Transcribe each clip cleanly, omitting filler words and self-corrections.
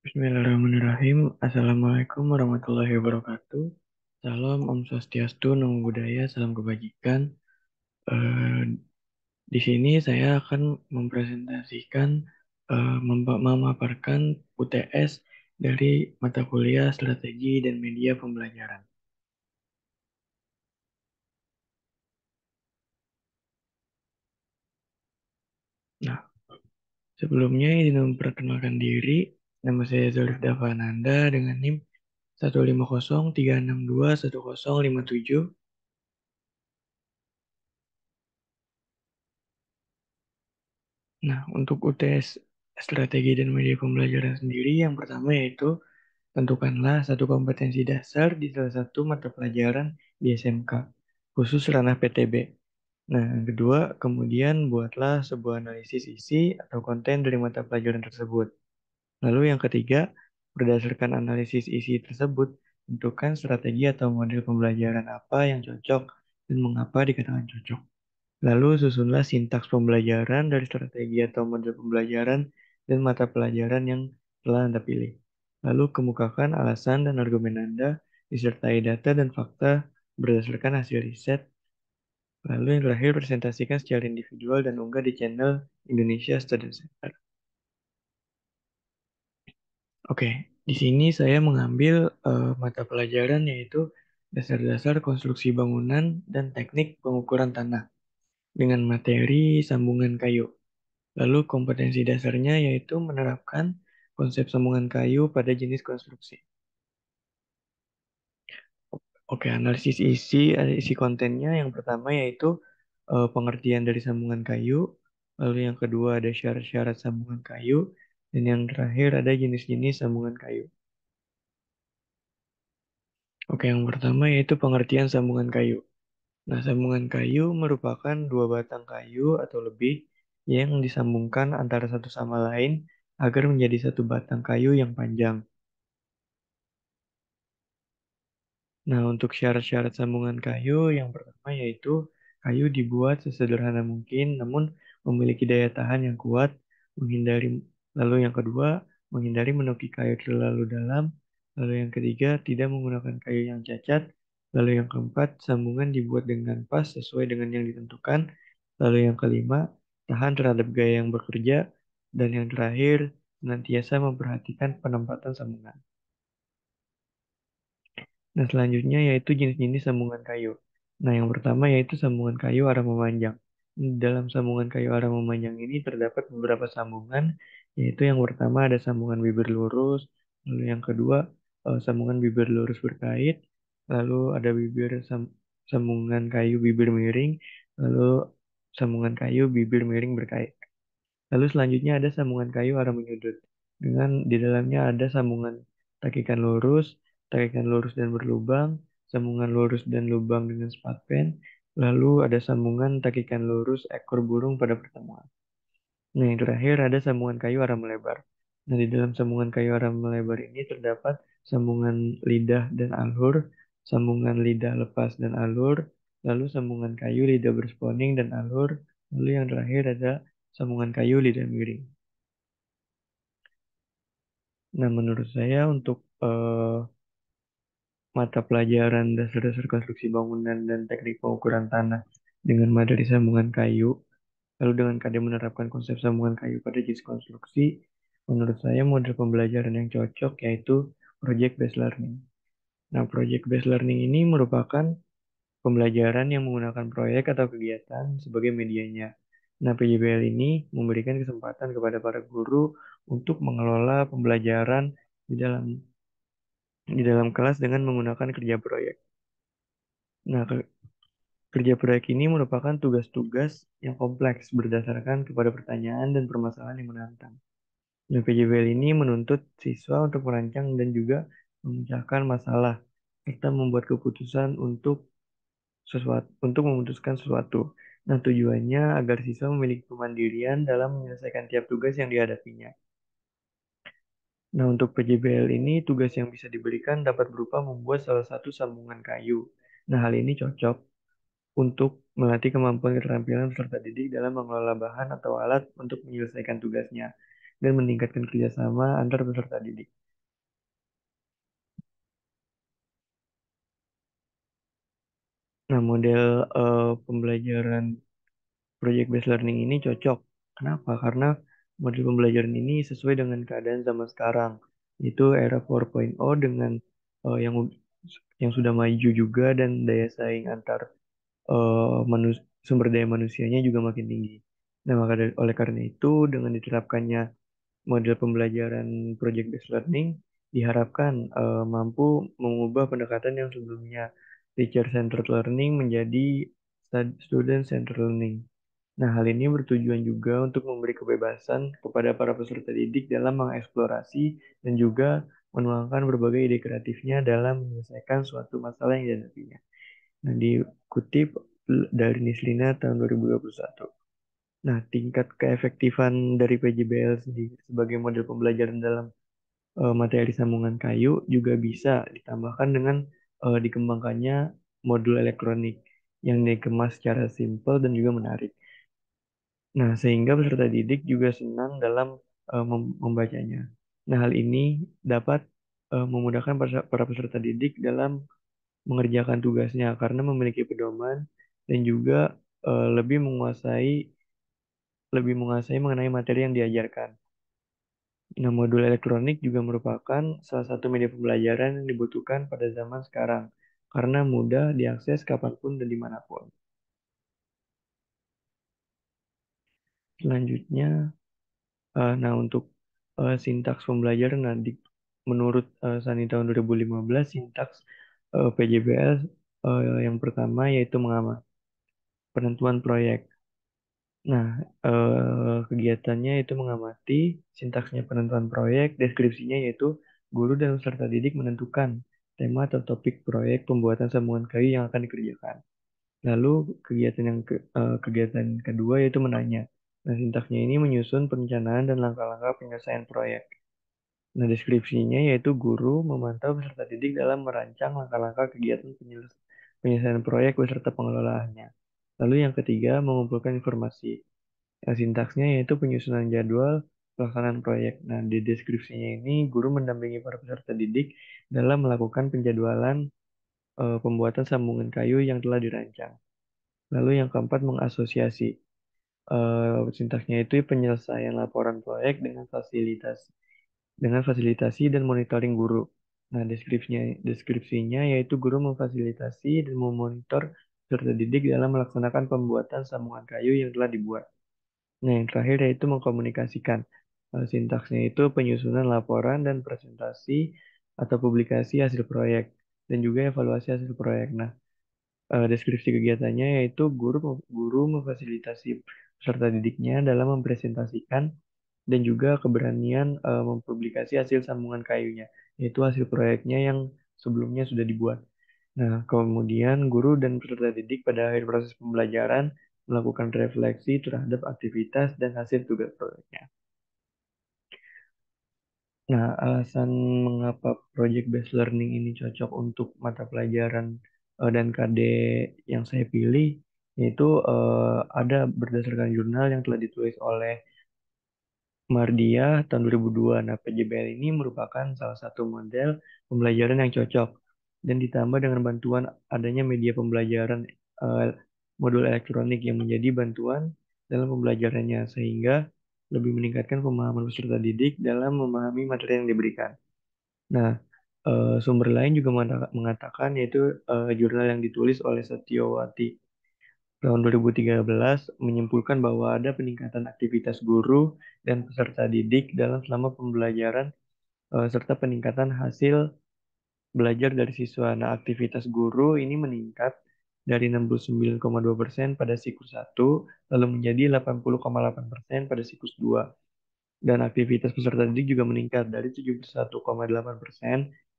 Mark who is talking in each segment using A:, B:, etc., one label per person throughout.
A: Bismillahirrahmanirrahim. Assalamualaikum warahmatullahi wabarakatuh. Salam Om Swastiastu, Namo Buddhaya, salam kebajikan. Eh, di sini saya akan mempresentasikan, memaparkan UTS dari mata kuliah Strategi dan Media Pembelajaran. Nah, sebelumnya izin memperkenalkan diri. Nama saya Zalif Davananda dengan NIM 15036210057. Nah, untuk UTS strategi dan media pembelajaran sendiri, yang pertama yaitu tentukanlah satu kompetensi dasar di salah satu mata pelajaran di SMK, khusus ranah PTB. Nah, yang kedua, kemudian buatlah sebuah analisis isi atau konten dari mata pelajaran tersebut. Lalu yang ketiga, berdasarkan analisis isi tersebut, tentukan strategi atau model pembelajaran apa yang cocok dan mengapa dikatakan cocok. Lalu susunlah sintaks pembelajaran dari strategi atau model pembelajaran dan mata pelajaran yang telah Anda pilih. Lalu kemukakan alasan dan argumen Anda disertai data dan fakta berdasarkan hasil riset. Lalu yang terakhir presentasikan secara individual dan unggah di channel Indonesia Student Center. Oke, di sini saya mengambil mata pelajaran yaitu dasar-dasar konstruksi bangunan dan teknik pengukuran tanah dengan materi sambungan kayu. Lalu kompetensi dasarnya yaitu menerapkan konsep sambungan kayu pada jenis konstruksi. Oke, analisis isi kontennya yang pertama yaitu pengertian dari sambungan kayu, lalu yang kedua ada syarat-syarat sambungan kayu, dan yang terakhir ada jenis-jenis sambungan kayu. Oke, yang pertama yaitu pengertian sambungan kayu. Nah, sambungan kayu merupakan dua batang kayu atau lebih yang disambungkan antara satu sama lain agar menjadi satu batang kayu yang panjang. Nah, untuk syarat-syarat sambungan kayu, yang pertama yaitu kayu dibuat sesederhana mungkin, namun memiliki daya tahan yang kuat, menghindari. Lalu yang kedua, menghindari menuki kayu terlalu dalam. Lalu yang ketiga, tidak menggunakan kayu yang cacat. Lalu yang keempat, sambungan dibuat dengan pas sesuai dengan yang ditentukan. Lalu yang kelima, tahan terhadap gaya yang bekerja. Dan yang terakhir, senantiasa memperhatikan penempatan sambungan. Nah, selanjutnya yaitu jenis-jenis sambungan kayu. Nah, yang pertama yaitu sambungan kayu arah memanjang. Dalam sambungan kayu arah memanjang ini terdapat beberapa sambungan, yaitu yang pertama ada sambungan bibir lurus, lalu yang kedua sambungan bibir lurus berkait, lalu ada sambungan kayu bibir miring, lalu sambungan kayu bibir miring berkait. Lalu selanjutnya ada sambungan kayu arah menyudut. Dengan di dalamnya ada sambungan takikan lurus dan berlubang, sambungan lurus dan lubang dengan spatpen, lalu ada sambungan takikan lurus ekor burung pada pertemuan. Nah, yang terakhir ada sambungan kayu arah melebar. Nah, di dalam sambungan kayu arah melebar ini terdapat sambungan lidah dan alur, sambungan lidah lepas dan alur, lalu sambungan kayu lidah bersponing dan alur, lalu yang terakhir ada sambungan kayu lidah miring. Nah, menurut saya untuk mata pelajaran dasar-dasar konstruksi bangunan dan teknik pengukuran tanah dengan materi sambungan kayu, lalu dengan kadang menerapkan konsep sambungan kayu pada jenis konstruksi, menurut saya model pembelajaran yang cocok yaitu project based learning. Nah, project based learning ini merupakan pembelajaran yang menggunakan proyek atau kegiatan sebagai medianya. Nah, PJBL ini memberikan kesempatan kepada para guru untuk mengelola pembelajaran di dalam di dalam kelas dengan menggunakan kerja proyek. Nah, kerja proyek ini merupakan tugas-tugas yang kompleks berdasarkan kepada pertanyaan dan permasalahan yang menantang. Nah, PJBL ini menuntut siswa untuk merancang dan juga memecahkan masalah serta membuat keputusan untuk memutuskan sesuatu. Nah, tujuannya agar siswa memiliki kemandirian dalam menyelesaikan tiap tugas yang dihadapinya. Nah, untuk PJBL ini, tugas yang bisa diberikan dapat berupa membuat salah satu sambungan kayu. Nah, hal ini cocok untuk melatih kemampuan keterampilan peserta didik dalam mengelola bahan atau alat untuk menyelesaikan tugasnya. dan meningkatkan kerjasama antar peserta didik. Nah, model pembelajaran project based learning ini cocok. Kenapa? Karena model pembelajaran ini sesuai dengan keadaan zaman sekarang. Itu era 4.0 dengan yang sudah maju juga dan daya saing antar sumber daya manusianya juga makin tinggi. Nah, oleh karena itu, dengan diterapkannya model pembelajaran project based learning diharapkan mampu mengubah pendekatan yang sebelumnya teacher centered learning menjadi student centered learning. Nah, hal ini bertujuan juga untuk memberi kebebasan kepada para peserta didik dalam mengeksplorasi dan juga menuangkan berbagai ide kreatifnya dalam menyelesaikan suatu masalah yang dihadapinya. Nah, dikutip dari Nislina tahun 2021. Nah, tingkat keefektifan dari PJBL sendiri sebagai model pembelajaran dalam materi sambungan kayu juga bisa ditambahkan dengan dikembangkannya modul elektronik yang dikemas secara simpel dan juga menarik. Nah, sehingga peserta didik juga senang dalam membacanya. Nah, hal ini dapat memudahkan para peserta didik dalam mengerjakan tugasnya karena memiliki pedoman dan juga lebih menguasai mengenai materi yang diajarkan. Nah, modul elektronik juga merupakan salah satu media pembelajaran yang dibutuhkan pada zaman sekarang karena mudah diakses kapanpun dan dimanapun. Selanjutnya, nah untuk sintaks pembelajaran, menurut Sani tahun 2015, sintaks PJBL yang pertama yaitu mengamati penentuan proyek. Nah, kegiatannya itu mengamati sintaksnya penentuan proyek, deskripsinya yaitu guru dan peserta didik menentukan tema atau topik proyek pembuatan sambungan kayu yang akan dikerjakan. Lalu kegiatan kedua yaitu menanya. Nah, sintaksnya ini menyusun perencanaan dan langkah-langkah penyelesaian proyek. Nah, deskripsinya yaitu guru memantau peserta didik dalam merancang langkah-langkah kegiatan penyelesaian proyek beserta pengelolaannya. Lalu yang ketiga, mengumpulkan informasi. Sintaksnya yaitu penyusunan jadwal pelaksanaan proyek. Nah, di deskripsinya ini guru mendampingi para peserta didik dalam melakukan penjadwalan pembuatan sambungan kayu yang telah dirancang. Lalu yang keempat mengasosiasi. Sintaksnya itu penyelesaian laporan proyek dengan fasilitasi dan monitoring guru. Nah, deskripsinya yaitu guru memfasilitasi dan memonitor peserta didik dalam melaksanakan pembuatan sambungan kayu yang telah dibuat. Nah, yang terakhir yaitu mengkomunikasikan. Sintaksnya itu penyusunan laporan dan presentasi atau publikasi hasil proyek dan juga evaluasi hasil proyek. Nah, deskripsi kegiatannya yaitu guru memfasilitasi peserta didiknya dalam mempresentasikan dan juga keberanian mempublikasi hasil sambungan kayunya, yaitu hasil proyeknya yang sebelumnya sudah dibuat. Nah, kemudian guru dan peserta didik pada akhir proses pembelajaran melakukan refleksi terhadap aktivitas dan hasil tugas proyeknya. Nah, alasan mengapa project based learning ini cocok untuk mata pelajaran dan KD yang saya pilih, yaitu ada berdasarkan jurnal yang telah ditulis oleh Mardia tahun 2002. Nah, PJBL ini merupakan salah satu model pembelajaran yang cocok dan ditambah dengan bantuan adanya media pembelajaran eh, modul elektronik yang menjadi bantuan dalam pembelajarannya sehingga lebih meningkatkan pemahaman peserta didik dalam memahami materi yang diberikan. Nah, sumber lain juga mengatakan yaitu jurnal yang ditulis oleh Satyawati tahun 2013 menyimpulkan bahwa ada peningkatan aktivitas guru dan peserta didik dalam selama pembelajaran serta peningkatan hasil belajar dari siswa. Nah, aktivitas guru ini meningkat dari 69,2% pada siklus 1 lalu menjadi 80,8% pada siklus 2. Dan aktivitas peserta didik juga meningkat dari 71,8%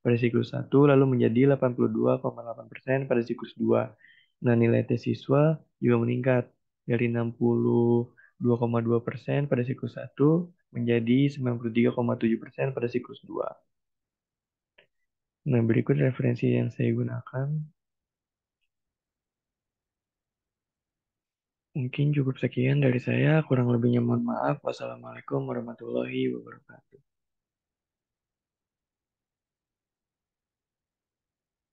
A: pada siklus 1 lalu menjadi 82,8% pada siklus 2. Nah, nilai tes siswa juga meningkat dari 62,2% pada siklus 1 menjadi 93,7% pada siklus 2. Nah, berikut referensi yang saya gunakan. Mungkin cukup sekian dari saya, kurang lebihnya mohon maaf. Wassalamualaikum warahmatullahi wabarakatuh.